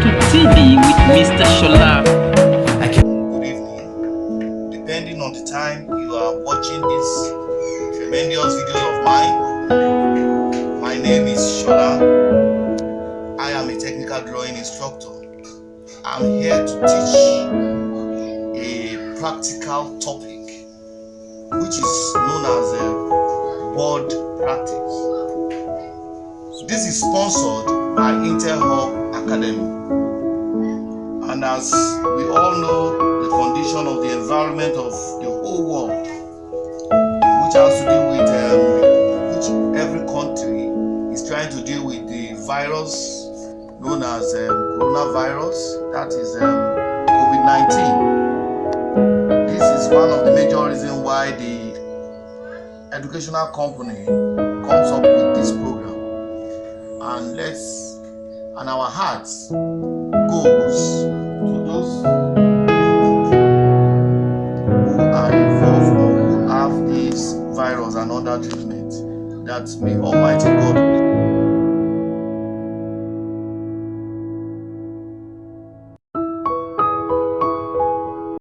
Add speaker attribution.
Speaker 1: to TV with Mr. Shola.
Speaker 2: Good evening. Depending on the time you are watching this tremendous video of mine, my name is Shola. I am a technical drawing instructor. I'm here to teach a practical topic which is known as board practice. This is sponsored by Intel Hub Academy. And as we all know, the condition of the environment of the whole world, which has to do with which every country is trying to deal with the virus known as coronavirus, that is COVID-19. This is one of the major reasons why the educational company comes up with this program. And our hearts goes to those who are involved or who have this virus and other treatment, that may Almighty God